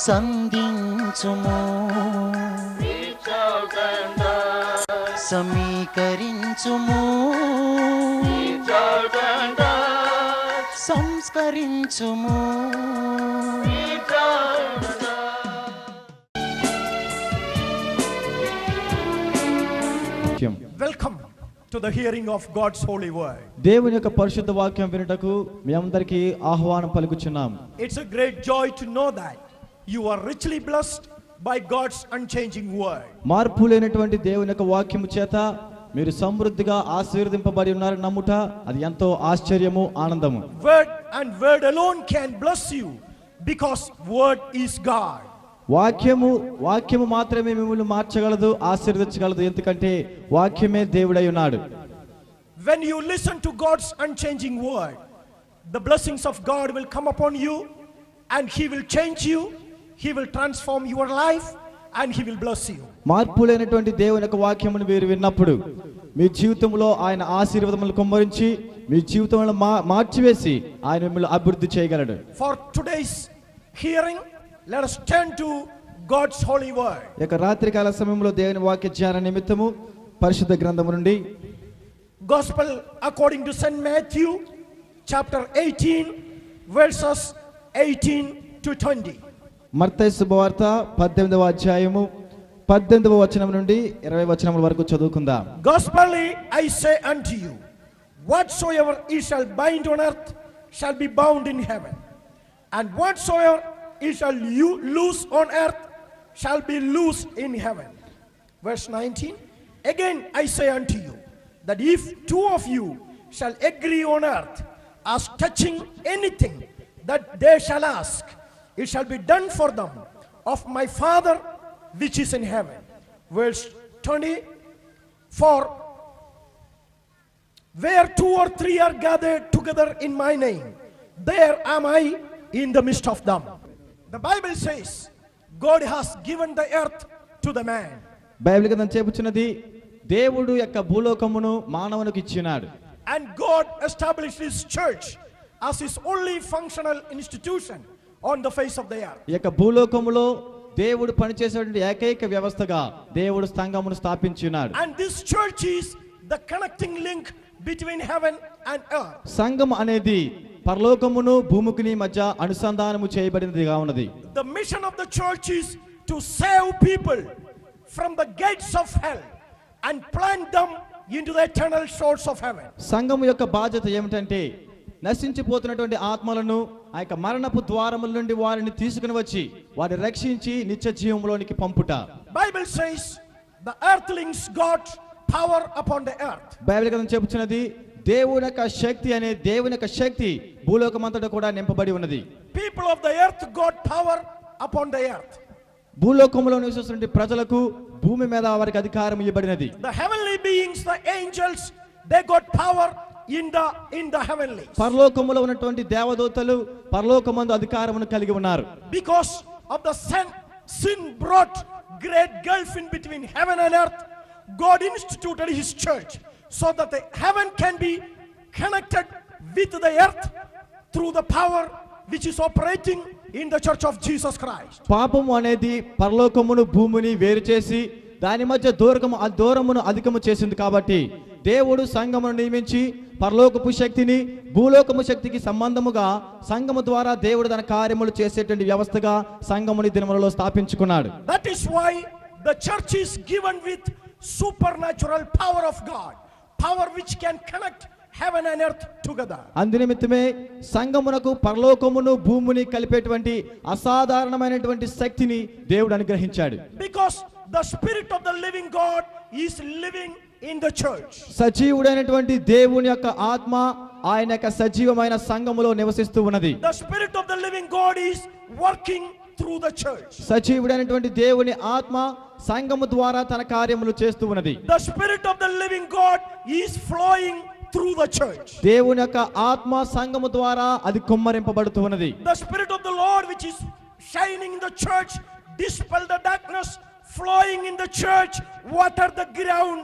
సంధించుము, సమీకరించుము, సంస్కరించుము. Welcome to the hearing of God's holy word. దేవుని యొక్క పరిశుద్ధ వాక్యం వినుటకు మీ అందరికీ ఆహ్వానం పలుకుచున్నాం. It's a great joy to know that you are richly blessed by God's unchanging word. మార్పు లేనటువంటి దేవుని యొక్క వాక్యము చేత మీరు సమృద్ధిగా ఆశీర్వదింపబడి ఉన్నారని నమ్ముట అది ఎంతో ఆశ్చర్యము, ఆనందము. Word and word alone can bless you because word is God. వాక్యము మాత్రమే మిమ్మల్ని మార్చగలదు, ఆశీర్వదించగలదు. ఎందుకంటే వాక్యమే దేవుడై ఉన్నాడు. When you listen to God's unchanging word, the blessings of God will come upon you and he will change you, he will transform your life and he will bless you. మార్పు లేనటువంటి దేవుని యొక్క వాక్యమును మీరు విన్నప్పుడు మీ జీవితంలో ఆయన ఆశీర్వాదములు కుమ్మరించి మీ జీవితంలో మార్చివేసి ఆయన మిమ్మల్ని అభివృద్ధి చేయగలడు. For today's hearing, let us turn to God's holy word. యొక్క రాత్రికాల సమయంలో దేవుని వాక్య ధ్యాన నిమిత్తము పరిశుద్ధ గ్రంథము నుండి Gospel according to St. Matthew chapter 18 verses 18 to 20. మత్తయి శుభవార్త 18వ అధ్యాయము 18వ వచనం నుండి 20వ వచనం వరకు చదువుకుందాం. Gospelly I say unto you, whatsoever ye shall bind on earth shall be bound in heaven, and whatsoever ye shall loose on earth shall be loosed in heaven. Verse 19, again I say unto you, that if two of you shall agree on earth as touching anything that they shall ask, it shall be done for them of my Father which is in heaven. Verse 20, for where two or three are gathered together in my name, there am I in the midst of them. The Bible says God has given the earth to the man. Bible గ్రంథం చెబుతున్నది దేవుడు యొక్క భూలోకమును మానవునికి ఇచ్చినాడు. And God established his church as his only functional institution on the face of the earth. ఈ యొక్క భూలోకములో దేవుడు పనిచేసేటువంటి ఏకైక వ్యవస్థగా దేవుడు సంఘమును స్థాపించినాడు. And this church is the connecting link between heaven and earth. సంఘం అనేది పరలోకమును భూమికి మధ్య అనుసంధానము చేయబడినదిగా ఉన్నది. The mission of the church is to save people from the gates of hell and plant them into the eternal shores of heaven. సంఘము యొక్క బాధ్యత ఏమిటంటే నశించిపోతున్నటువంటి ఆత్మలను ఆ యొక్క మరణపు ద్వారముల నుండి వారిని తీసుకుని వచ్చి వారిని రక్షించి నిత్య జీవంలోనికి పంపుట. Bible says the earthlings got power upon the earth. Bible గ్రంథం చెబుతున్నది దేవుని యొక్క శక్తి అనే దేవుని యొక్క శక్తి భూలోకమంతటా కూడా నింపబడి ఉన్నది. People of the earth got power upon the earth. భూలోకములో నివసిస్తున్న ప్రజలకు భూమి మీద వారికి అధికారం ఇవ్వబడినది. The heavenly beings, the angels, they got power in the heavenly. పరలోకములో ఉన్నటువంటి దేవదూతలు పరలోకమందు అధికారమును కలిగి ఉన్నారు. Because of the sin brought great gulf in between heaven and earth, God instituted his church so that the heaven can be connected with the earth through the power which is operating in the church of Jesus Christ. పాపము అనేది పరలోకమును భూమిని వేరు చేసి దాని మధ్య దూరమును అధికము చేసింది కాబట్టి దేవుడు సంఘమును నియమించి పరలోకపు శక్తిని భూలోకపు శక్తికి సంబంధముగా సంఘము ద్వారా దేవుడు తన కార్యములు చేసేటువంటి వ్యవస్థగా సంఘముని దినములలో స్థాపించుకున్నాడు. That is why the church is given with supernatural power of God, power which can connect heaven and earth together. అందునిమిత్తమే సంఘమునకు పరలోకమును భూమిని కలిపేటువంటి అసాధారణమైనటువంటి శక్తిని దేవుడు అనుగ్రహించాడు. Because the spirit of the living God is living in the church. సజీవుడైనటువంటి దేవుని యొక్క ఆత్మ ఆయన యొక్క సజీవమైన సంఘములో నివసిస్తూ ఉన్నది. The spirit of the living God is working through the church. సజీవుడైనటువంటి దేవుని ఆత్మ సంఘము ద్వారా తన కార్యములు చేస్తూ ఉన్నది. The spirit of the living God is flowing through the church. దేవుని యొక్క ఆత్మ సంఘము ద్వారా అది కుమ్మరింపబడుతూ ఉన్నది. The spirit of the Lord which is shining in the church, dispel the darkness, flowing in the church, water the ground,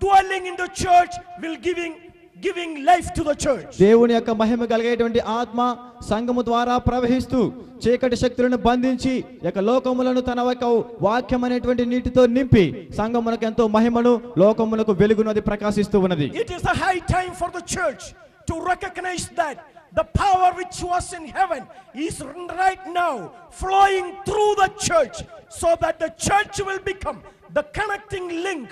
dwelling in the church, will giving life to the church. దేవుని యొక్క మహిమ కలిగేటువంటి ఆత్మ సంఘము ద్వారా ప్రవహిస్తూ చీకటి శక్తులను బంధించి యొక్క లోకములను తన యొక్క వాక్యం అనేటువంటి నీటితో నింపి సంఘమునకు ఎంతో మహిమను లోకమునకు వెలుగును అది ప్రకాశిస్తూ ఉన్నది. It is a high time for the church to recognize that the power which was in heaven is right now flowing through the church, so that the church will become the connecting link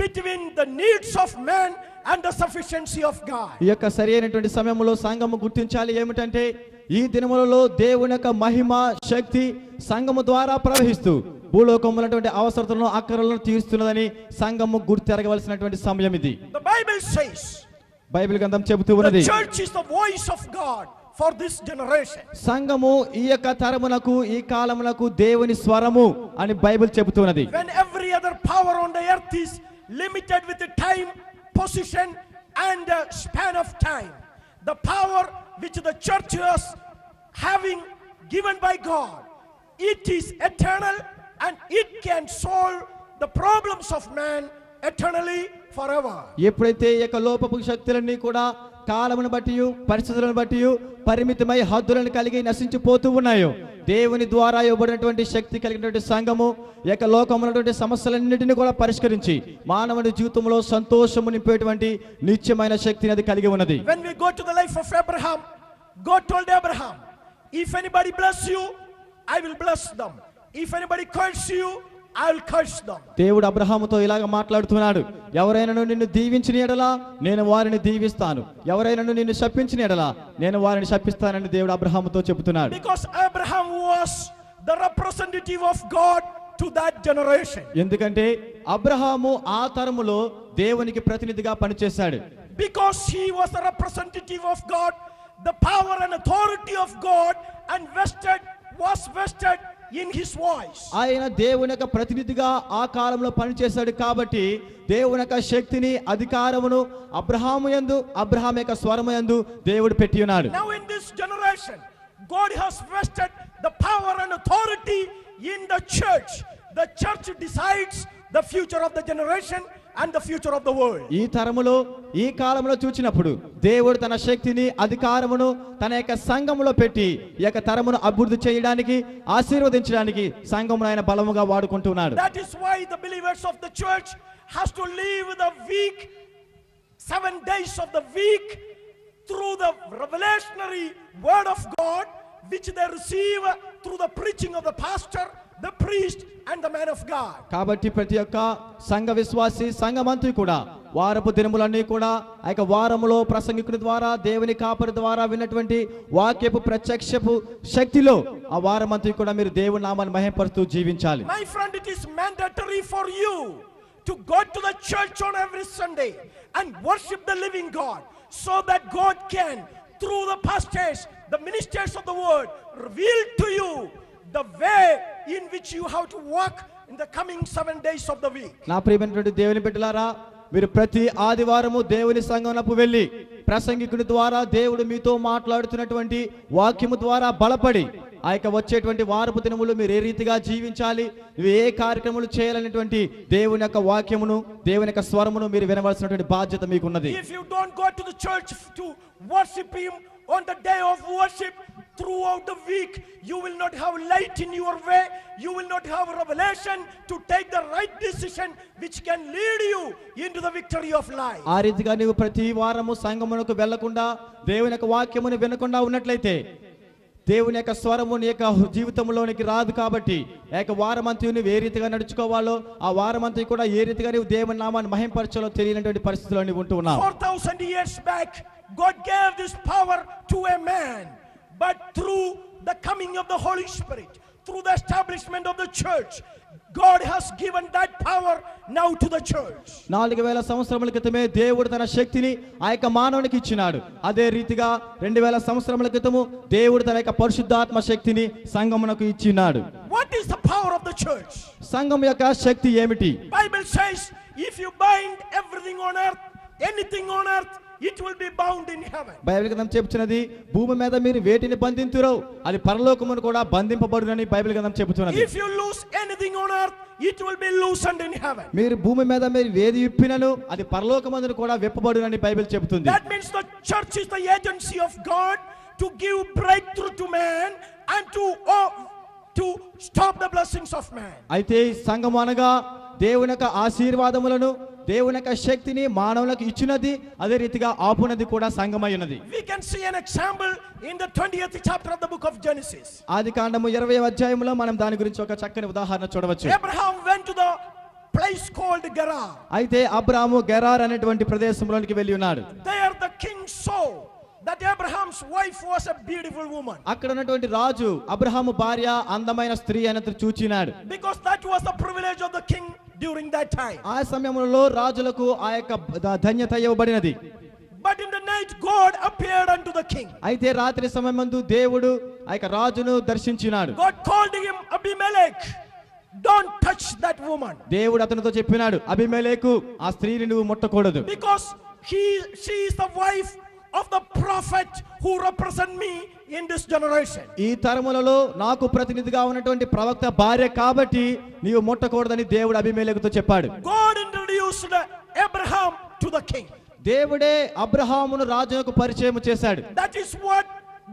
between the needs of man and the sufficiency of God. ఈ యొక్క సరైనటువంటి సమయంలో సంఘము గుర్తించాలి ఏమిటంటే ఈ దినములలో దేవుని యొక్క మహిమ శక్తి సంఘము ద్వారా ప్రవహిస్తూ భూలోకములటువంటి అవసరతలను అక్కరలను తీరుస్తున్నదని సంఘము గుర్తెరగవలసినటువంటి సమయం ఇది. The Bible says, బైబిల్ గ్రంథం చెబుతూ ఉన్నది, the church is the voice of God for this generation. సంఘము ఈ యొక్క తరమునకు ఈ కాలమునకు దేవుని స్వరము అని బైబిల్ చెబుతున్నది. When every other power on the earth is limited with the time, position and span of time, the power which the church is having given by God, it is eternal and it can solve the problems of man eternally forever. ఎప్పుడైతే ఈ యొక్క లోపపు శక్తులన్నీ కూడా కాలమును బట్టి పరిస్థితులను బట్టి పరిమితమై హద్దులను కలిగి నశించిపోతూ ఉన్నాయో, దేవుని ద్వారా ఇవ్వబడినటువంటి శక్తి కలిగినటువంటి సంఘము ఈ యొక్క లోకమునటువంటి సమస్యలన్నిటిని కూడా పరిష్కరించి మానవుని జీవితంలో సంతోషము నింపేటువంటి నిత్యమైన శక్తిని అది కలిగి ఉన్నది. When we go to the life of Abraham, God told Abraham, if anybody bless you, I will bless them. If anybody curse you, I will curse them. దేవుడు అబ్రహాముతో ఇలాగ మాట్లాడుతున్నాడు, ఎవరైనా నిన్ను దీవించిన ఎడల నేను వారిని దీవిస్తాను, ఎవరైనా నిన్ను శపించిన ఎడల నేను వారిని శపిస్తానని దేవుడు అబ్రహాముతో చెబుతున్నాడు. Because Abraham was the representative of God to that generation. ఎందుకంటే అబ్రహాము ఆ తరములో దేవునికి ప్రతినిధిగా పనిచేశాడు. Because he was the representative of God, the power and authority of God and was vested in his voice. ఆయన దేవుని యొక్క ప్రతినిధిగా ఆ కాలంలో పనిచేశాడు కాబట్టి దేవుని యొక్క శక్తిని అధికారమును అబ్రహాము యందు అబ్రహాము యొక్క స్వరము యందు దేవుడు పెట్టి ఉన్నాడు. Now in this generation, God has vested the power and authority in the church. The church decides the future of the generation and the future of the world. ఈ తరములో ఈ కాలంలో చూచినప్పుడు దేవుడు తన శక్తిని అధికారమును తన యొక్క సంఘములో పెట్టి ఈ యొక్క తరమును అభివృద్ధి చేయడానికి ఆశీర్వదించడానికి సంఘమును ఆయన బలముగా వాడుకుంటున్నాడు. That is why the believers of the church has to live the week, 7 days of the week, through the revelationary word of God, which they receive through the preaching of the pastor, the priest and the man of God. కాబట్టి ప్రతి ఒక్క సంఘ విశ్వాసి సంఘమంతటి కూడా వారపు దినములన్నీ కూడా ఆ యొక్క వారములో ప్రసంగికుని ద్వారా దేవుని కాపరి ద్వారా విన్నటువంటి వాక్యపు ప్రత్యక్షపు శక్తిలో ఆ వారమంతటి కూడా మీరు దేవుని నామాన్ని మహిమపరుస్తూ జీవించాలి. My friend, it is mandatory for you to go to the church on every Sunday and worship the living God, so that God can, through the pastors, the ministers of the word, reveal to you the way in which you have to walk in the coming 7 days of the week. నా ప్రియమైనటువంటి దేవుని బిడ్డలారా, మీరు ప్రతి ఆదివారము దేవుని సంఘమునకు వెళ్ళి ప్రసంగికుని ద్వారా దేవుడు మీతో మాట్లాడుతున్నటువంటి వాక్యము ద్వారా బలపడి ఆ యొక్క వచ్చేటువంటి వారపు దినములు మీరు ఏ రీతిగా జీవించాలి, ఏ కార్యక్రమాలు చేయాలనేటువంటి దేవుని యొక్క వాక్యమును దేవుని యొక్క స్వరమును మీరు వినవలసినటువంటి బాధ్యత మీకు ఉన్నది. If you don't go to the church to worship him on the day of worship, throughout the week you will not have light in your way, you will not have revelation to take the right decision which can lead you into the victory of life. ఆ రీతిగా నీవు ప్రతి వారము సంఘమునకు వెళ్లకుండా దేవుని యొక్క వాక్యమును వినకుండా ఉన్నట్లయితే దేవుని యొక్క స్వరము నీ యొక్క జీవితంలోనికి రాదు. కాబట్టి ఏక వారమంతా నువ్వు ఏ రీతిగా నడుచుకోవాలో ఆ వారమంతా కూడా ఏ రీతిగా నువ్వు దేవుని నామాన్ని మహింపరచాలో తెలియనటువంటి పరిస్థితిలో నువ్వు ఉంటూ ఉన్నావు. 4000 years back God gave this power to a man, but through the coming of the Holy Spirit, through the establishment of the church, God has given that power now to the church. 4000 సంవత్సరముల క్రితమే దేవుడు తన శక్తిని ఆ యొక్క మానవునికి ఇచ్చినాడు. అదే రీతిగా 2000 సంవత్సరముల క్రితము దేవుడు తన యొక్క పరిశుద్ధాత్మ శక్తిని సంఘమునకు ఇచ్చినాడు. What is the power of the church? సంఘం యొక్క శక్తి ఏమిటి? Bible says, if you bind everything on earth, anything on earth, it will be bound in heaven. Bible గ్రంథం చెబుతున్నది, భూమి మీద మీరు వేటిని బంధింతురో అది పరలోకమును కూడా బంధింపబడునని బైబిల్ గ్రంథం చెబుతున్నది. If you lose anything on earth, it will be loosened in heaven. మీరు భూమి మీద మీరు ఏది విప్పినను అది పరలోకమందున కూడా విప్పబడునని బైబిల్ చెబుతుంది. That means the church is the agency of God to give breakthrough to man and to stop the blessings of man. అయితే సంఘం అనగా దేవుని యొక్క ఆశీర్వాదములను దేవుని యొక్క శక్తిని మానవులకు ఇచ్చినది, అదే రీతిగా ఆపునది కూడా సంఘమై ఉన్నది. We can see an example in the 20th chapter of the book of Genesis. ఆదికాండము 20వ అధ్యాయములో మనం దాని గురించి ఒక చక్కని ఉదాహరణ చూడవచ్చు. Abraham went to the place called Gerar. అయితే అబ్రాహాము గెరార్ అనేటువంటి ప్రదేశంలోనికి వెళ్ళి ఉన్నాడు. There the king saw that Abraham's wife was a beautiful woman. అక్కడ ఉన్నటువంటి రాజు అబ్రహాము భార్య అందమైన స్త్రీ అనేది చూచినాడు. Because that was the privilege of the king during that time. ఆ సమయంలో రాజులకు ఆ యొక్క ధన్యత ఇవ్వబడినది. But in the night God appeared unto the king. అయితే రాత్రి సమయమందు దేవుడు ఆ యొక్క రాజును దర్శించినాడు. God called him, Abimelech, don't touch that woman. దేవుడు అతనితో చెప్పినాడు, అబీమెలెకు ఆ స్త్రీని నువ్వు ముట్టకూడదు. Because she is the wife of the prophet who represent me in this generation. ఈ తరములలో నాకు ప్రతినిధిగా ఉన్నటువంటి ప్రవక్త భార్య కాబట్టి నీవు ముట్టకూడదని దేవుడు అబీమెలెకుతో చెప్పాడు. God introduced Abraham to the king. దేవుడే అబ్రహామును రాజుకు పరిచయం చేశాడు. That is what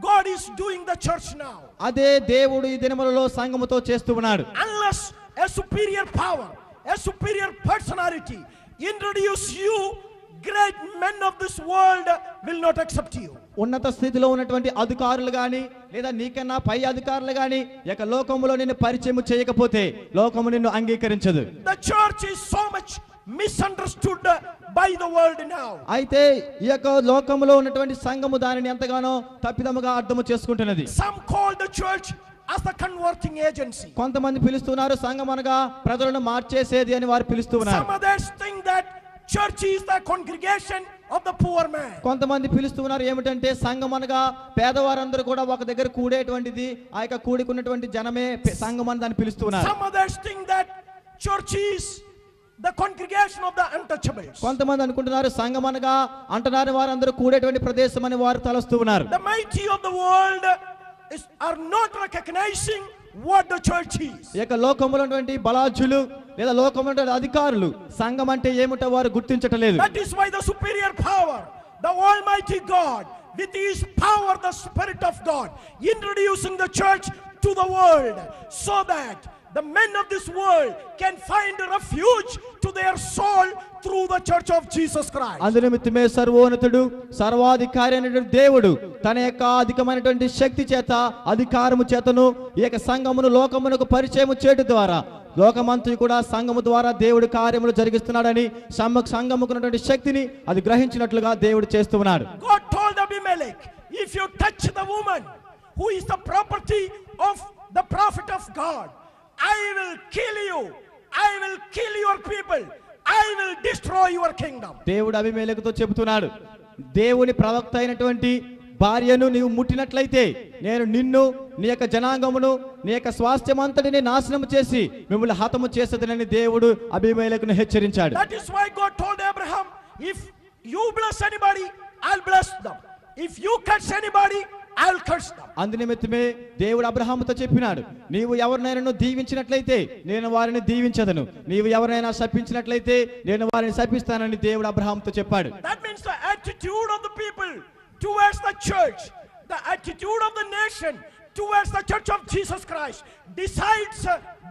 God is doing the church now. అదే దేవుడు ఈ దినములలో సంఘముతో చేస్తూ ఉన్నాడు. Unless a superior power, a superior personality introduce you, great men of this world will not accept you. ఉన్నత స్థితిలో ఉన్నటువంటి అధికారులు గాని లేదా నీకన్నా పై అధికారులు గాని ఇక లోకములో నిన్ను పరిచయం చేయకపోతే లోకము నిన్ను అంగీకరించదు. The church is so much misunderstood by the world now. అయితే ఈ యొక్క లోకములో ఉన్నటువంటి సంఘము దానిని ఎంతగానో తప్పిదముగా అర్థం చేసుకుంటున్నది. Some call the church as the converting agency. కొంతమంది పిలుస్తున్నారు సంఘం అనగా ప్రజలను మార్చేసేది అని వారు పిలుస్తున్నారు. Some others think that church is the congregation of the poor man. కొంతమంది పిలుస్తున్నారు ఏమిటంటే సంఘం అనగా పేదవారందరూ కూడా ఒక దగ్గర కూడేటువంటిది, ఆ యొక్క కూడుకున్నటువంటి జనమే సంఘం అని దాన్ని పిలుస్తున్నారు. Some others think that church is the congregation of the untouchables. కొంతమంది అనుకుంటున్నారు సంఘం అనగా అంటనారి వారందరూ కూడేటువంటి ప్రదేశం అని వారు తలస్తూ ఉన్నారు. The mighty of the world are not recognizing what the church is. ఈ యొక్క లోకములో ఉన్నటువంటి బలాఢ్యులు లేదా లోకములో ఉన్నటువంటి అధికారులు సంఘం అంటే ఏమిటో వారు గుర్తించటలేదు. That is why the superior power, the almighty God with his power, the spirit of God, introducing the church to the world so that the men of this world can find a refuge to their soul through the church of Jesus Christ. అందునిమిత్తమే సర్వోన్నతుడు సర్వాధికారి అయినటువంటి దేవుడు తన యొక్క అధికమైనటువంటి శక్తి చేత అధికారము చేతను ఈ యొక్క సంఘమును లోకమునకు పరిచయం చేయడం ద్వారా లోకమంతయు కూడా సంఘము ద్వారా దేవుడు కార్యములు జరిగిస్తున్నాడని సంఘముకు ఉన్నటువంటి శక్తిని అది గ్రహించినట్లుగా దేవుడు చేస్తూ ఉన్నాడు. God told Abimelech, if you touch the woman who is the property of the prophet of God, I will kill you, I will kill your people, I will destroy your kingdom. దేవుడు అబీమెలెకుతో చెబుతున్నాడు, దేవుని ప్రవక్త అయినటువంటి భార్యను నీవు ముట్టినట్లయితే నేను నిన్ను నీ యొక్క జనాంగమును నీ యొక్క స్వాస్థ్యం అంతటిని నాశనం చేసి మిమ్మల్ని హతము చేసేదనని దేవుడు అబీమెలెకును హెచ్చరించాడు. That is why God told Abraham, if you bless anybody, I'll bless them. If you curse anybody, I'll curse them. అందునిమిత్తమే దేవుడు అబ్రహాముతో చెప్పినాడు, నీవు ఎవరినైనా దీవించినట్లయితే నేను వారిని దీవించదను, నీవు ఎవరైనా శపించినట్లయితే నేను వారిని శపిస్తానని దేవుడు అబ్రహాముతో చెప్పాడు. That means the attitude of the people towards the church, the attitude of the nation towards the church of Jesus Christ decides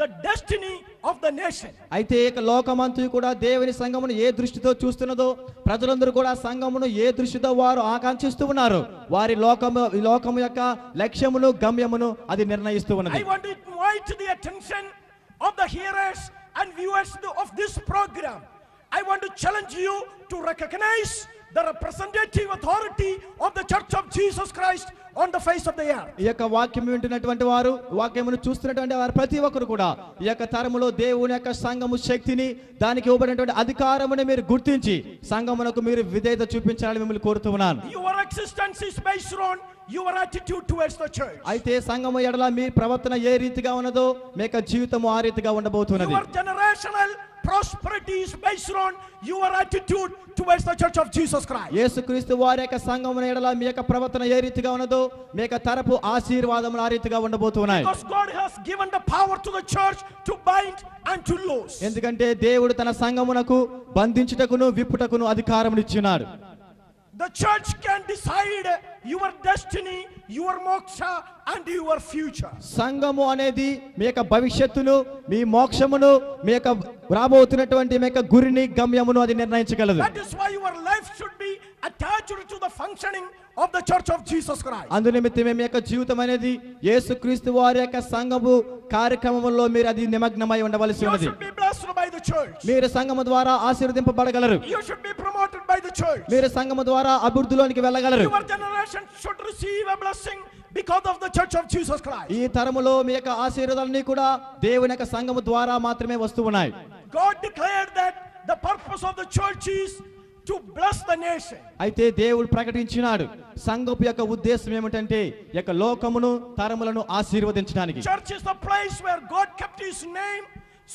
the destiny of the nation. అయితే ఇక లోకమంతయు కూడా దేవుని సంఘమును ఏ దృష్టితో చూస్తున్నదో ప్రజలందరూ కూడా సంఘమును ఏ దృష్టితో వారు ఆకాంక్షిస్తూ ఉన్నారో వారి లోకము యొక్క లక్ష్యమును గమ్యమును అది నిర్ణయిస్తూ ఉన్నది. I want to invite the attention of the hearers and viewers of this program. I want to challenge you to recognize the representative authority of the church of Jesus Christ on the face of the earth. ఈ యొక్క వాక్యం వింటున్నటువంటి వారు వాక్యమును చూస్తున్నటువంటి వారు ప్రతి ఒక్కరు కూడా ఈ యొక్క తరములో దేవుని యొక్క సంఘము శక్తిని దానికి ఇవ్వబడినటువంటి అధికారముని మీరు గుర్తించి సంఘమునకు మీరు విధేయత చూపించాలని మిమ్మల్ని కోరుతున్నాను. Your existence is based on your attitude towards the church. అయితే సంఘము ఎడల మీ ప్రవర్తన ఏ రీతిగా ఉన్నదో మీ యొక్క జీవితము ఆ రీతిగా ఉండబోతున్నది. Your generational prosperity is based on your attitude towards the church of Jesus Christ. యేసుక్రీస్తు వారి యొక్క సంఘమున ఎడల మీ యొక్క ప్రవర్తన ఏ రీతిగా ఉన్నదో మీ యొక్క తరపు ఆశీర్వాదములు ఆ రీతిగా ఉండబోతున్నాయి. Because God has given the power to the church to bind and to loose. ఎందుకంటే దేవుడు తన సంఘమునకు బంధించుటకును విప్పుటకును అధికారమును ఇచ్చినాడు. The church can decide your destiny, your moksha and your future. సంఘము అనేది మీ యొక్క భవిష్యత్తును, మీ మోక్షమును, మీ యొక్క రాబోతున్నటువంటి మీ యొక్క గురిని, గమ్యమును అది నిర్ణయించగలదు. That is why your life should be attached to the functioning of the church of Jesus Christ. అందునిమిత్తమే మీ యొక్క జీవితం అనేది యేసుక్రీస్తు వారి యొక్క సంఘము కార్యక్రమంలో మీరు అది నిమగ్నమై ఉండవలసి You ఉన్నది. should be blessed by the church. మీరు సంఘము ద్వారా ఆశీర్వదింపబడగలరు. You should be promoted by the church. మీరు సంఘము ద్వారా అభివృద్ధిలోనికి వెళ్ళగలరు. Your generation should receive a blessing because of the church of Jesus Christ. ఈ తరములో మీ యొక్క ఆశీర్వాదాలన్నీ కూడా దేవుని యొక్క సంఘము ద్వారా మాత్రమే వస్తూ ఉన్నాయి. God declared that the purpose of the church is to bless the nation. అయితే దేవుడు ప్రకటించినాడు సంఘపు యొక్క ఉద్దేశం ఏమిటంటే ఈ యొక్క లోకమును, తరములను ఆశీర్వదించడానికి. Church is the place where God kept his name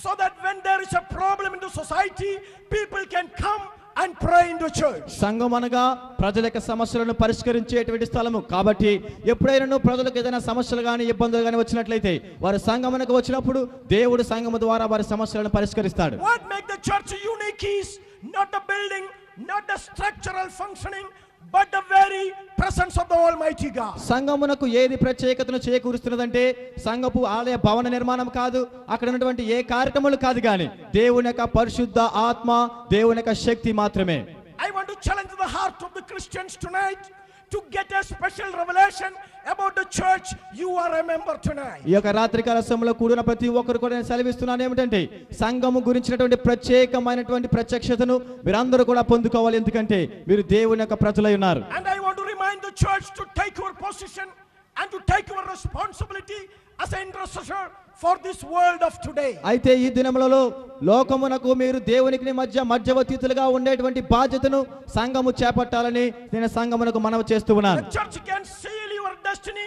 so that when there is a problem in the society, people can come and pray in the church. సంఘం అనగా ప్రజల యొక్క సమస్యలను పరిష్కరించేటువంటి స్థలము కాబట్టి ఎప్పుడైనా ప్రజలకు ఏదైనా సమస్యలు కానీ ఇబ్బందులు కానీ వచ్చినట్లయితే వారు సంఘమునకు వచ్చినప్పుడు దేవుడు సంఘము ద్వారా వారి సమస్యలను పరిష్కరిస్తాడు. What makes the church unique is not the building, not the structural functioning, but the very presence of the Almighty God. సంఘమునకు ఏది ప్రత్యేకతను చేకూరుస్తున్నదంటే సంఘపు ఆలయ భవన నిర్మాణం కాదు, అక్కడ ఉన్నటువంటి ఏ కార్యక్రమాలు కాదు, కానీ దేవుని యొక్క పరిశుద్ధ ఆత్మ, దేవుని యొక్క శక్తి మాత్రమే. I want to challenge the heart of the Christians tonight to get a special revelation about the church you are a member tonight. ఈ యొక్క రాత్రికాల సమయంలో కూడిన ప్రతి ఒక్కరు కూడా నేను సెలవిస్తున్నాను ఏమిటంటే సంఘము గురించినటువంటి ప్రత్యేకమైనటువంటి ప్రత్యక్షతను మీరందరూ కూడా పొందుకోవాలి. ఎందుకంటే మీరు దేవుని యొక్క ప్రజలై ఉన్నారు. And I want to remind the church to take your position and to take your responsibility as an intercessor for this world of today. అయితే ఈ దినములలో లోకమునకు మీరు దేవునికి మధ్యవర్తితులుగా ఉండేటువంటి బాధ్యతను సంఘము చేపట్టాలని నేను సంఘమునకు మనవి చేస్తూ ఉన్నాను. The church can seal your destiny.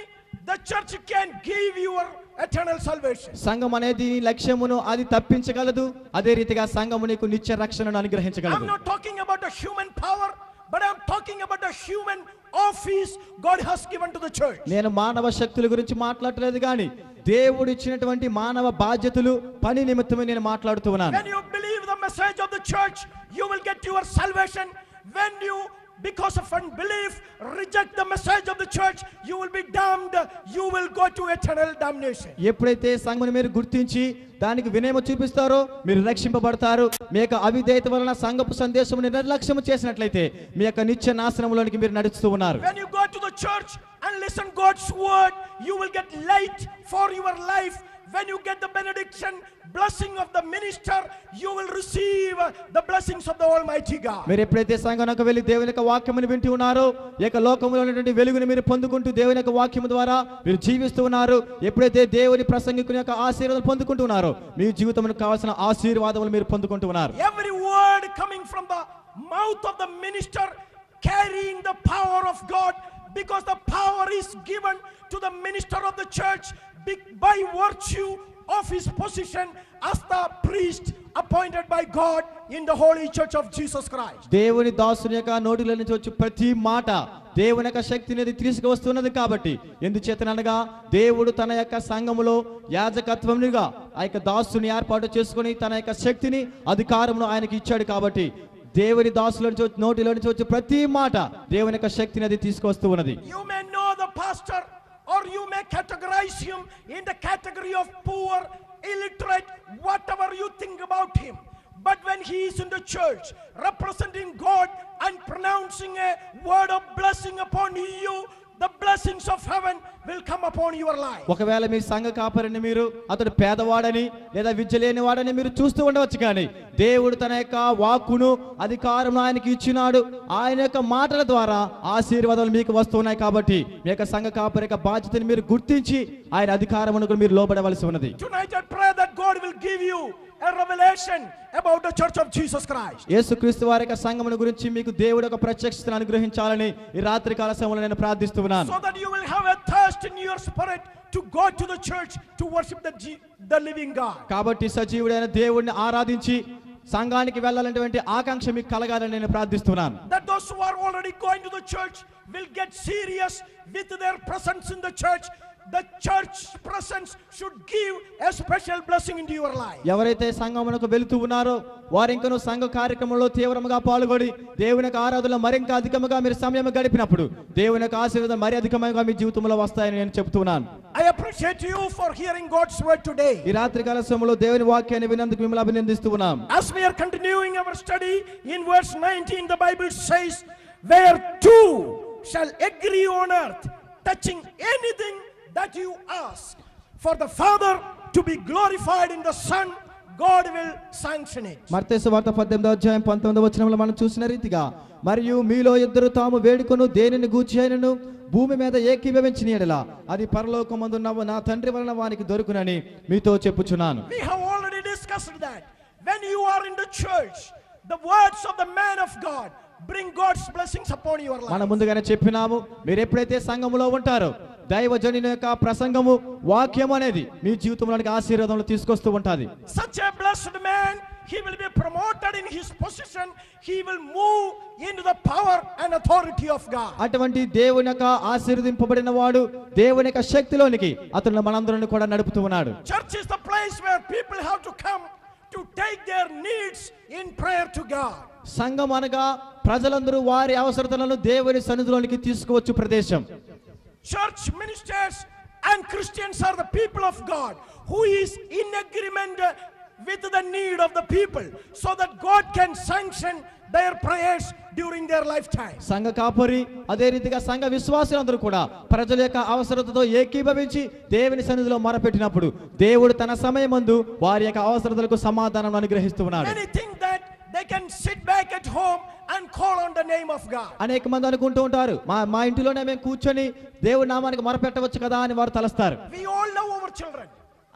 The church can give your eternal salvation. సంఘం అనేది లక్ష్యమును అది తప్పించగలదు, అదే రీతిగా సంఘము నీకు నిత్య రక్షణను అనుగ్రహించగలదు. I'm not talking about the human power, but I'm talking about the human office God has given to the church. నేను మానవ శక్తుల గురించి మాట్లాడలేదు, కానీ దేవుడు ఇచ్చినటువంటి మానవ బాధ్యతలు, పని నిమిత్తమే నేను మాట్లాడుతూ ఉన్నాను. When you believe the message of the church, you will get your salvation. When you, because of unbelief, reject the message of the church, you will be damned. You will go to eternal damnation. ఎప్పుడైతే సంఘమును మీరు గుర్తించి దానికి వినయము చూపిస్తారో మీరు రక్షింపబడతారు. మీ యొక్క అవిధేయత వలన సంఘపు సందేశమును నిర్లక్ష్యం చేసినట్లయితే మీ యొక్క నిత్య నాశనములోనికి మీరు నడుస్తూ ఉన్నారు. When you go to the church and listen God's word, you will get light for your life. When you get the benediction, blessing of the minister, you will receive the blessings of the Almighty God. మీరు ఎప్పుడైతే సంఘమునకు వెళ్ళి దేవుని యొక్క వాక్యమును వింటూ ఉన్నారో, ఈ యొక్క లోకములో ఉన్నటువంటి వెలుగును మీరు పొందుకుంటూ దేవుని యొక్క వాక్యము ద్వారా మీరు జీవిస్తూ ఉన్నారు. ఎప్పుడైతే దేవుని ప్రసంగికుని యొక్క ఆశీర్వాదాలు పొందుకుంటూ ఉన్నారో మీ జీవితమునకు కావాల్సిన ఆశీర్వాదములు మీరు పొందుకుంటూ ఉన్నారు. Every word coming from the mouth of the minister carrying the power of God, because the power is given to the minister of the church by virtue of his position as the priest appointed by God in the holy church of Jesus Christ. దేవుని దాసుని యొక్క నోటిలో నుంచి వచ్చే ప్రతి మాట దేవుని యొక్క శక్తిని తీసుకువస్తున్నది. కాబట్టి ఎందుచేతనగా దేవుడు తన యొక్క సంఘములో యాజకత్వమునిగా ఆ యొక్క దాసుని ఏర్పాటు చేసుకొని తన యొక్క శక్తిని, అధికారమును ఆయనకి ఇచ్చాడు. కాబట్టి దేవుని దాసుల నోటిలో నుంచి వచ్చే ప్రతి మాట దేవుని యొక్క శక్తిని అది తీసుకొస్తూ ఉన్నది. You may know the pastor, or you may categorize him in the category of poor, illiterate, whatever you think about him. But when he is in the church representing God and pronouncing a word of blessing upon you, the blessings of heaven will come upon your life. ఒకవేళ మీ సంఘ కాపరిని మీరు అతడు పేదవాడని లేదా విద్య లేనివాడని మీరు చూస్తూ ఉండవచ్చు, కానీ దేవుడు తన యొక్క వాక్కును, అధికారం ఆయనకి ఇచ్చినాడు. ఆయన యొక్క మాటల ద్వారా ఆశీర్వాదాలు మీకు వస్తున్నాయి. కాబట్టి మీ యొక్క సంఘ కాపరి యొక్క బాధ్యతను మీరు గుర్తించి ఆయన అధికారమునకు మీరు లోబడవలసి ఉన్నది. Tonight I pray that God will give you a revelation about the church of Jesus Christ. యేసుక్రీస్తు వారి యొక్క సంఘమును గురించి మీకు దేవుడు ఒక ప్రత్యక్షతను అనుగ్రహించాలని ఈ రాత్రి కాల సమయంలో నేను ప్రార్థిస్తున్నాను. So that you will have a thirst in your spirit to go to the church to worship the living God. కాబట్టి సజీవుడైన దేవుడిని ఆరాధించి సంఘానికి వెళ్ళాలనేటువంటి ఆకాంక్ష మీకు కలగాలని నేను ప్రార్థిస్తున్నాను. That those who are already going to the church will get serious with their presence in the church the church presence should give a special blessing into your life. ఎవరైతే సంఘమునకు వెళుతూ ఉన్నారో వారు ఇంకను సంఘ కార్యక్రమంలో తీవ్రంగా పాల్గొని దేవుని యొక్క ఆరాధనలో మరింత అధికంగా మీరు సమయం గడిపినప్పుడు దేవుని యొక్క ఆశీర్వాదం మరి అధికంగా మీ జీవితంలో వస్తాయని నేను చెప్తున్నాను. I appreciate you for hearing God's word today. ఈ రాత్రి కాల సమయంలో దేవుని వాక్యాన్ని విన్నందుకు మిమ్మల్ని అభినందిస్తున్నాం. As we are continuing our study in verse 19, the Bible says, where two shall agree on earth touching anything that you ask for the Father to be glorified in the Son, God will sanction it. మత్తయి సువార్త 18వ అధ్యాయం 19వ వచనంలో మనం చూసిన రీతిగా మరియు మీలో ఇద్దరు తాము వేడుకొను దేనిని గూర్చి అయినను భూమి మీద ఏకీభవించిన యెడల అది పరలోకమందున్న నా తండ్రి వలన వానికి దొరుకునని మీతో చెప్పుచున్నాను. We have already discussed that when you are in the church, the words of the man of God bring God's blessings upon your life. మనం ముందుగానే చెప్పినాము, మీరు ఎప్పుడైతే సంఘములో ఉంటారో దైవజనుని యొక్క ప్రసంగము వాక్యం అనేది మీ జీవితంలోనికి ఆశీర్వాదములు తీసుకొస్తూ ఉంటుంది. Such a blessed man, he will be promoted in his position. He will move into the power and authority of God. అటువంటి దేవుని యొక్క ఆశీర్వదింపబడిన వాడు దేవుని యొక్క శక్తిలోనికి అతను మనందరిని కూడా నడుపుతూ ఉన్నాడు. Church is the place where people have to come to take their needs in prayer to God. సంఘం అనగా ప్రజలందరూ వారి అవసరతలను దేవుని సన్నిధిలోనికి తీసుకువచ్చు ప్రదేశం. Church ministers and Christians are the people of God who is in agreement with the need of the people so that God can sanction their prayers during their lifetime. సంఘ కాపరి అదే రీతిగా సంఘ విశ్వాసులందరూ కూడా ప్రజల యొక్క అవసరతతో ఏకీభవించి దేవుని సన్నిధిలో మొరపెట్టినప్పుడు దేవుడు తన సమయమందు వారి యొక్క అవసరతలకు సమాధానం అనుగ్రహిస్తూ ఉన్నాడు. Many think that they can sit back at home and call on the name of God. అనేక మంది అనుకుంటూ ఉంటారు, మా ఇంటిలోనే మేము కూర్చొని దేవుడి నామానికి మొరపెట్టవచ్చు కదా అని వారు తలస్తారు. We all love our children.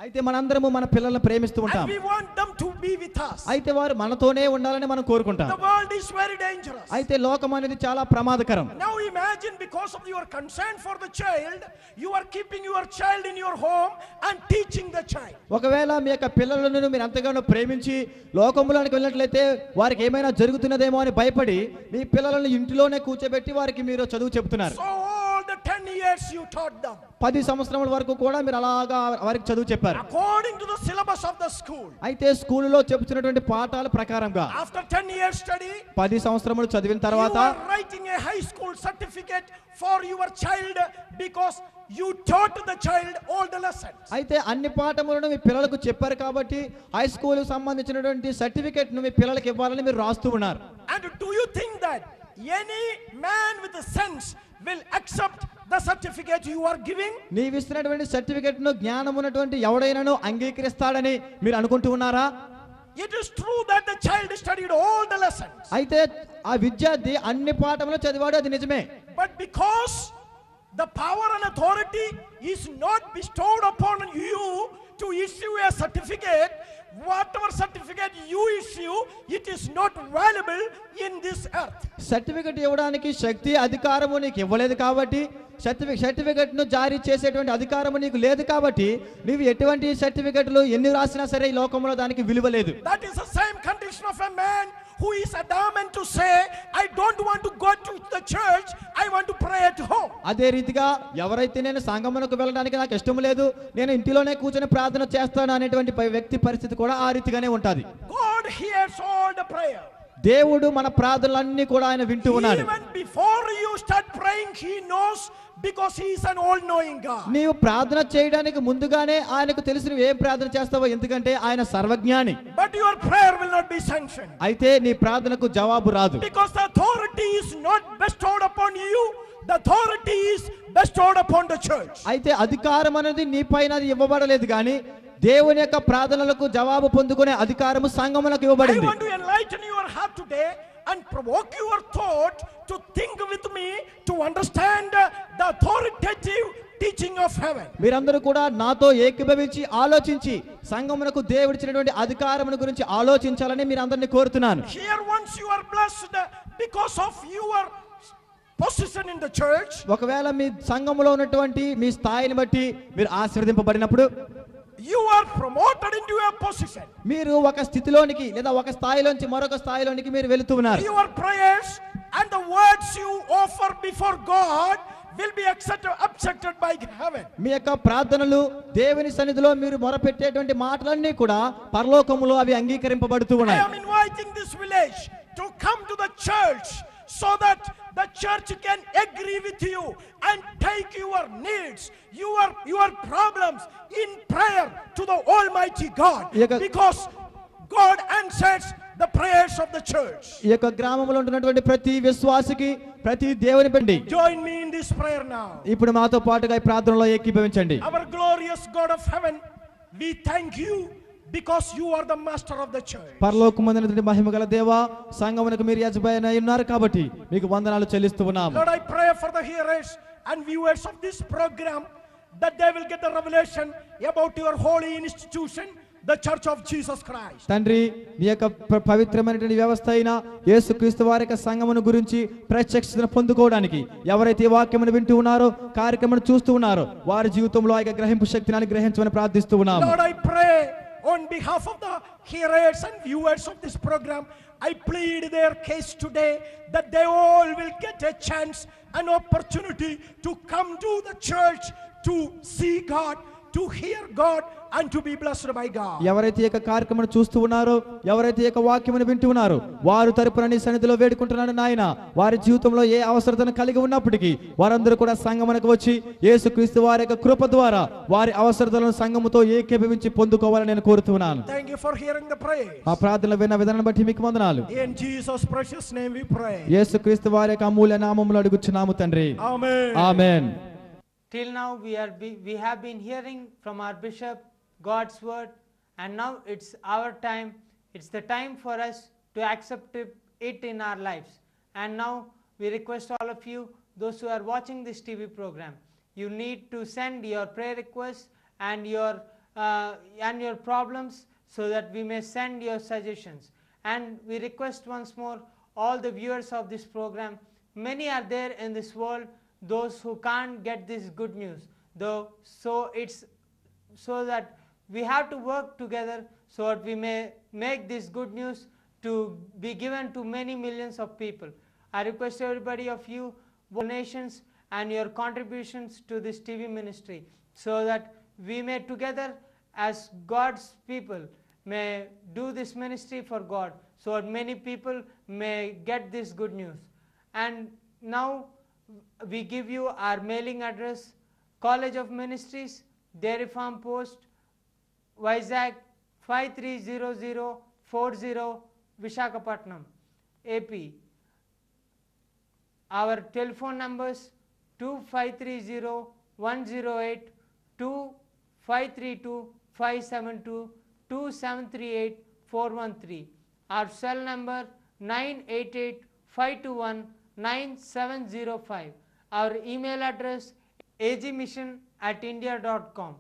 అయితే మనందరము మన పిల్లలను ప్రేమిస్తూ ఉంటాం. And we want them to be with us. అయితే వారు మనతోనే ఉండాలని మనం కోరుకుంటాం. The world is very dangerous. అయితే లోకం అనేది చాలా ప్రమాదకరం. Now imagine, because of your concern for the child, you are keeping your child in your home and teaching the child. ఒకవేళ మీ యొక్క పిల్లలను మీరు ఎంతగానో ప్రేమించి లోకంలోనికి వెళ్ళినట్లయితే వారికి ఏమైనా జరుగుతున్నదేమో అని భయపడి మీ పిల్లలను ఇంటిలోనే కూర్చోబెట్టి వారికి మీరు చదువు చెప్తున్నారు. So all the 10 years you taught them 10 సంవత్సరముల వరకు కూడా మీరు అలాగా వారికి చదువు చెప్పారు. according to the syllabus of the school. అయితే స్కూలులో చెబుతున్నటువంటి పాఠాల ప్రకారంగా After 10 years study, 10 సంవత్సరములు చదివిన తర్వాత you are writing a high school certificate for your child because you taught the child all the lessons. అయితే అన్ని పాఠములను మీ పిల్లలకు చెప్పారు కాబట్టి హై స్కూల్ సంబంధించినటువంటి సర్టిఫికెట్ ను మీ పిల్లలకు ఇవ్వాలని మీరు రాస్తూ ఉన్నారు. And do you think that any man with a sense will accept the certificate you are giving? నీవు ఇస్తున్నటువంటి సర్టిఫికెట్ ను జ్ఞానం ఉన్నటువంటి ఎవడైనాను అంగీకరిస్తాడని మీరు అనుకుంటూ ఉన్నారా? It is true that the child studied all the lessons. అయితే ఆ విద్యార్థి అన్ని పాఠములు చదివాడు, అది నిజమే. But because the power and authority is not bestowed upon you to issue a certificate, whatever certificate you issue, it is not valuable in this earth. Certificate ఇవ్వడానికి శక్తి అధికారము నీకు ఇవ్వలేదు కాబట్టి, సర్టిఫికెట్ ను జారీ చేసేటువంటి అధికారము నీకు లేదు కాబట్టి నీవు ఎటువంటి సర్టిఫికెట్లు ఎన్ని రాసినా సరే ఈ లోకంలో దానికి విలువ లేదు. That is the same condition of a man who is adamant to say, I don't want to go to the church, I want to pray at home. అదే రీతిగా ఎవరైతే నేను సంఘమునకు వెళ్ళడానికి నాకు ఇష్టం లేదు, నేను ఇంటిలోనే కూర్చొని ప్రార్థన చేస్తాను అనేటువంటి వ్యక్తి పరిస్థితి కూడా ఆ రీతిగానే ఉంటుంది. God hears all the prayer. దేవుడు మన ప్రార్థనలన్నీ కూడా ఆయన వింటూ ఉన్నాడు. Even before you start praying, he knows, because he is an all knowing God. నీవు ప్రార్థన చేయడానికి ముందుగానే ఆయనకు తెలుసు నువ్వు ఏం ప్రార్థన చేస్తావో, ఎందుకంటే ఆయన సర్వజ్ఞాని. But your prayer will not be sanctioned. అయితే నీ ప్రార్థనకు జవాబు రాదు. Because the authority is not bestowed upon you, the authority is bestowed upon the church. అయితే అధికారం అనేది నీ పైన ఇవ్వబడలేదు కానీ దేవుని యొక్క ప్రార్థనలకు జవాబు పొందుకునే అధికారము సంఘములకు I ఇవ్వబడింది. want to enlighten your heart today and provoke your thought to think with me to understand the authoritative teaching of heaven. మీరందరూ కూడా నాతో ఏకీభవించి ఆలోచించి సంఘమునకు దేవుడిచ్చినటువంటి అధికారమును గురించి ఆలోచించాలని మీరందరినీ కోరుతున్నాను. Here once you are blessed because of your position in the church, ఒకవేళ మీ సంఘములో ఉన్నటువంటి మీ స్థాయిని బట్టి మీరు ఆశీర్వదింపబడినప్పుడు, you are promoted into a position. మీరు ఒక స్థితిలోనికి లేదా ఒక స్థాయిలోంచి మరొక స్థాయిలోనికి మీరు వెళుతూ ఉన్నారు. Your prayers and the words you offer before God will be accepted by heaven. మీ యొక్క ప్రార్థనలు దేవుని సన్నిధిలో మీరు మొరపెట్టేటువంటి మాటలన్నీ కూడా పరలోకములో అవి అంగీకరింపబడుతూ I ఉన్నాయి. am inviting this village to come to the church so that the church can agree with you and take your needs, your problems in prayer to the Almighty God, because God answers the prayers of the church. ఈ యొక్క గ్రామంలో ఉంటున్నటువంటి ప్రతి విశ్వాసికి ప్రతి దేవుని బిడ్డ Join me in this prayer now. ఇప్పుడు మాతో పాటుగా ఈ ప్రార్థనలో ఏకీభవించండి. Our glorious God of heaven, we thank you because you are the master of the church. పరలోకమందున మహిమగల దేవా, సంఘమునకు మీరు యజమాని అయి ఉన్నారు కాబట్టి మీకు వందనాలు చెల్లిస్తూ ఉన్నాము. Lord, I pray for the hearers and viewers of this program that they will get the revelation about your holy institution, the Church of Jesus Christ. తండ్రి, నీ యొక్క పవిత్రమైనటువంటి వ్యవస్థ అయిన యేసుక్రీస్తు వారి యొక్క సంఘమును గురించి ప్రత్యక్షతను పొందుకోవడానికి ఎవరైతే ఈ వాక్యమును వింటూ ఉన్నారో, కార్యక్రమాన్ని చూస్తూ ఉన్నారో, వారి జీవితంలో ఆ యొక్క గ్రహింపు శక్తిని అనుగ్రహించమని ప్రార్థిస్తూ ఉన్నాము. Lord, I pray on behalf of the hearers and viewers of this program, I plead their case today that they all will get a chance, an opportunity to come to the church to see God, to hear God and to be blessed by God. ఎవరైతే ఈ కార్యక్రమాన్ని చూస్తూ ఉన్నారో, ఎవరైతే ఈ వాక్యమును వింటూ ఉన్నారో, వారు తరపున నీ సన్నిధిలో వేడుకుంటున్నాను నాయన. వారి జీవితంలో ఏ అవసరతను కలిగి ఉన్నప్పటికీ వారందరూ కూడా సంఘమునకు వచ్చి యేసుక్రీస్తు వారి యొక్క కృప ద్వారా వారి అవసరతలను సంఘముతో ఏకీభవించి పొందుకోవాలని నేను కోరుతున్నాను. Thank you for hearing the prayer. మా ప్రార్థనలు విన్న విధానాన్ని బట్టి మీకు వందనాలు. In Jesus precious name we pray. యేసుక్రీస్తు వారి యొక్క అమూల్య నామములో అడుగుచున్నాము తండ్రి. Amen. Amen. Till now we have been hearing from our bishop God's word, and now it's our time. It's the time for us to accept it in our lives. And now we request all of you, those who are watching this TV program, you need to send your prayer requests and your problems so that we may send your suggestions. And we request once more all the viewers of this program, many are there in this world, those who can't get this good news, though, so that we have to work together so that we may make this good news to be given to many millions of people. I request everybody of you donations and your contributions to this TV ministry so that we may together as God's people may do this ministry for God, so that many people may get this good news. And now we give you our mailing address: College of Ministries, Dairy Farm Post, Vizag 530040, Visakhapatnam, AP. Our telephone numbers 2530-108, 2532-572, 2738-413. Our cell number 988-521-9705. Our email address agmission@india.com,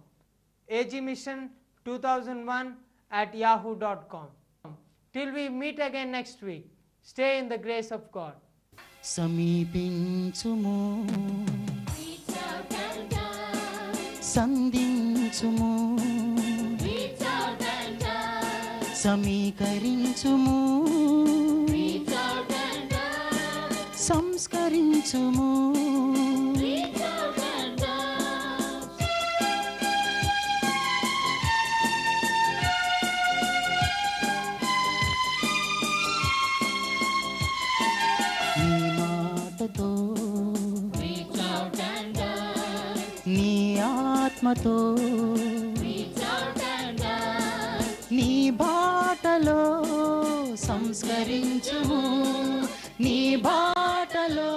agmission2001@yahoo.com. Till we meet again next week, stay in the grace of God. సమీపించుము, సంధించుము, సమీకరించుము, సంస్కరించుము. నీ మాటతో, నీ ఆత్మతో, నీ బాటలో సంస్కరించుము, నీ బాటలో